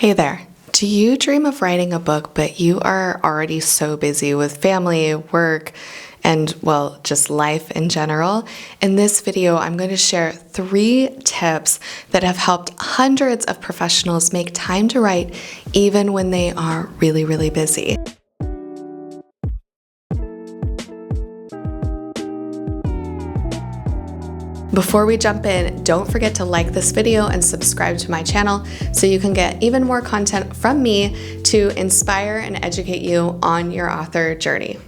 Hey there. Do you dream of writing a book, but you are already so busy with family, work, and well, just life in general? In this video, I'm going to share 3 tips that have helped hundreds of professionals make time to write even when they are really, really busy. Before we jump in, don't forget to like this video and subscribe to my channel so you can get even more content from me to inspire and educate you on your author journey.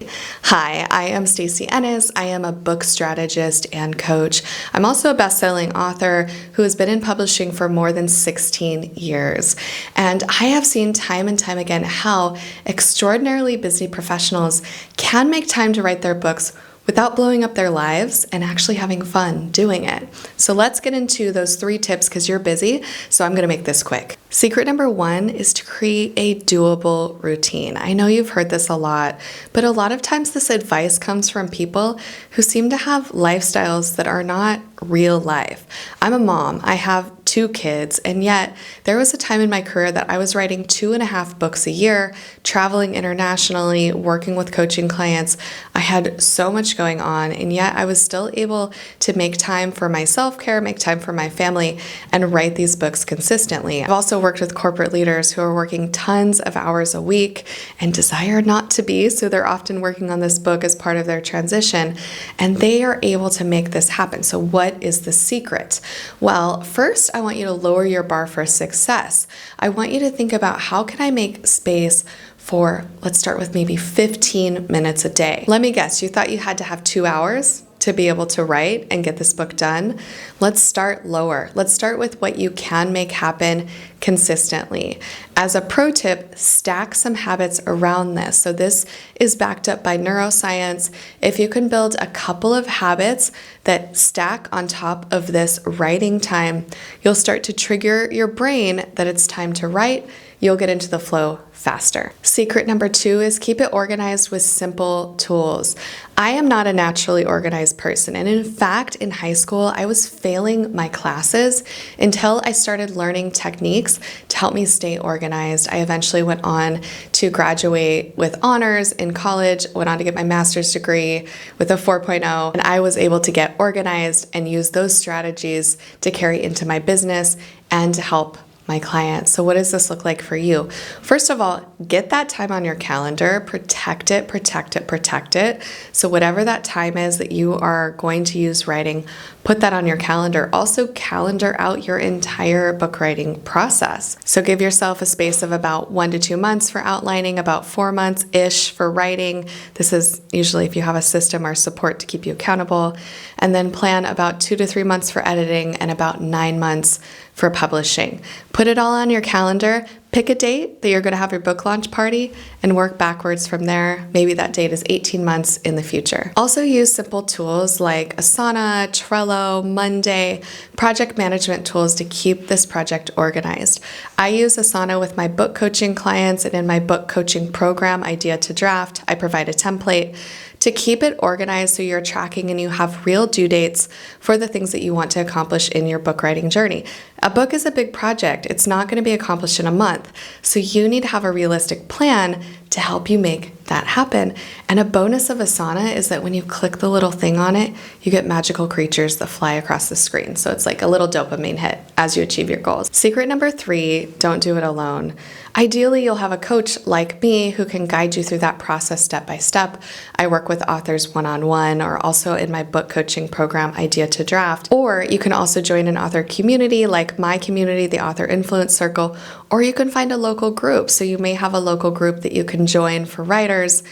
Hi, I am Stacey Ennis. I am a book strategist and coach. I'm also a best-selling author who has been in publishing for more than 16 years. And I have seen time and time again how extraordinarily busy professionals can make time to write their books without blowing up their lives and actually having fun doing it. So let's get into those 3 tips because you're busy, so I'm going to make this quick. Secret number 1 is to create a doable routine. I know you've heard this a lot, but a lot of times this advice comes from people who seem to have lifestyles that are not real life. I'm a mom. I have 2 kids, and yet there was a time in my career that I was writing 2.5 books a year, traveling internationally, working with coaching clients. I had so much going on, and yet I was still able to make time for my self-care, make time for my family, and write these books consistently. I've also worked with corporate leaders who are working tons of hours a week and desire not to be, so they're often working on this book as part of their transition, and they are able to make this happen. So what is the secret? Well, first, I want you to lower your bar for success. I want you to think about how can I make space for, let's start with maybe 15 minutes a day. Let me guess, you thought you had to have 2 hours to be able to write and get this book done? Let's start lower. Let's start with what you can make happen consistently. As a pro tip, stack some habits around this. So this is backed up by neuroscience. If you can build a couple of habits that stack on top of this writing time, you'll start to trigger your brain that it's time to write. You'll get into the flow faster. Secret number 2 is keep it organized with simple tools. I am not a naturally organized person, and in fact, in high school, I was failing my classes until I started learning techniques to help me stay organized. I eventually went on to graduate with honors in college, went on to get my master's degree with a 4.0, and I was able to get organized and use those strategies to carry into my business and to help my clients. So what does this look like for you? First of all, get that time on your calendar, protect it, protect it, protect it. So whatever that time is that you are going to use writing, put that on your calendar. Also calendar out your entire book writing process. So give yourself a space of about 1 to 2 months for outlining, about 4 months-ish for writing. This is usually if you have a system or support to keep you accountable. And then plan about 2 to 3 months for editing and about 9 months for publishing. Put it all on your calendar. Pick a date that you're going to have your book launch party and work backwards from there. Maybe that date is 18 months in the future. Also use simple tools like Asana, Trello, Monday, project management tools to keep this project organized. I use Asana with my book coaching clients, and in my book coaching program, Idea to Draft, I provide a template to keep it organized so you're tracking and you have real due dates for the things that you want to accomplish in your book writing journey. A book is a big project. It's not going to be accomplished in a month. So you need to have a realistic plan to help you make that happen. And a bonus of Asana is that when you click the little thing on it, you get magical creatures that fly across the screen. So it's like a little dopamine hit as you achieve your goals. Secret number 3, don't do it alone. Ideally, you'll have a coach like me who can guide you through that process step by step. I work with authors one-on-one or also in my book coaching program, Idea to Draft. Or you can also join an author community like my community, the Author Influence Circle, or you can find a local group. So you may have a local group that you can join for writers.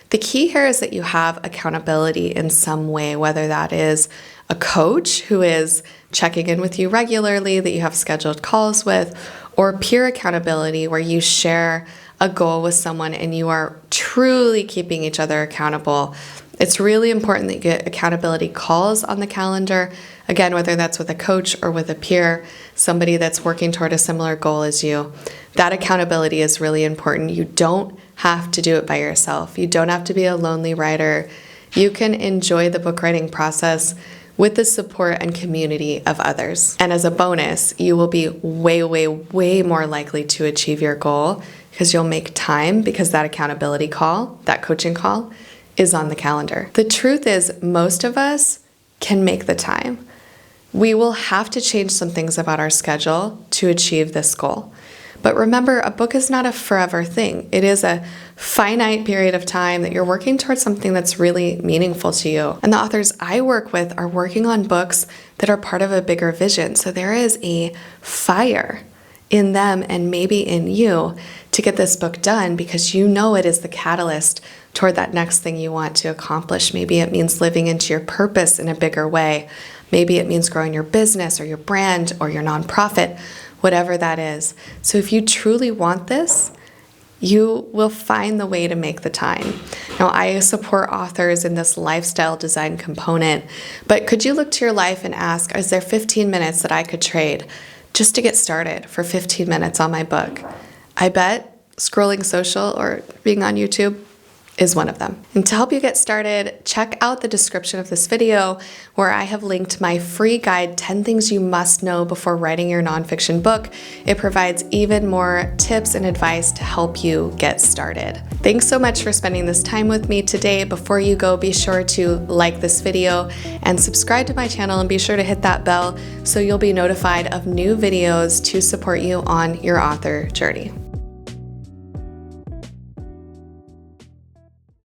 The key here is that you have accountability in some way, whether that is a coach who is checking in with you regularly, that you have scheduled calls with, or peer accountability where you share a goal with someone and you are truly keeping each other accountable. It's really important that you get accountability calls on the calendar. Again, whether that's with a coach or with a peer, somebody that's working toward a similar goal as you. That accountability is really important. You don't have to do it by yourself. You don't have to be a lonely writer. You can enjoy the book writing process with the support and community of others. And as a bonus, you will be way, way, way more likely to achieve your goal because you'll make time, because that accountability call, that coaching call, is on the calendar. The truth is, most of us can make the time. We will have to change some things about our schedule to achieve this goal. But remember, a book is not a forever thing. It is a finite period of time that you're working towards something that's really meaningful to you. And the authors I work with are working on books that are part of a bigger vision. So there is a fire in them and maybe in you to get this book done, because you know it is the catalyst toward that next thing you want to accomplish. Maybe it means living into your purpose in a bigger way. Maybe it means growing your business or your brand or your nonprofit, whatever that is. So if you truly want this, you will find the way to make the time. Now, I support authors in this lifestyle design component, but could you look to your life and ask, is there 15 minutes that I could trade just to get started for 15 minutes on my book? I bet scrolling social or being on YouTube is one of them. And to help you get started, check out the description of this video where I have linked my free guide, 10 Things You Must Know Before Writing Your Nonfiction Book. It provides even more tips and advice to help you get started. Thanks so much for spending this time with me today. Before you go, be sure to like this video and subscribe to my channel, and be sure to hit that bell so you'll be notified of new videos to support you on your author journey.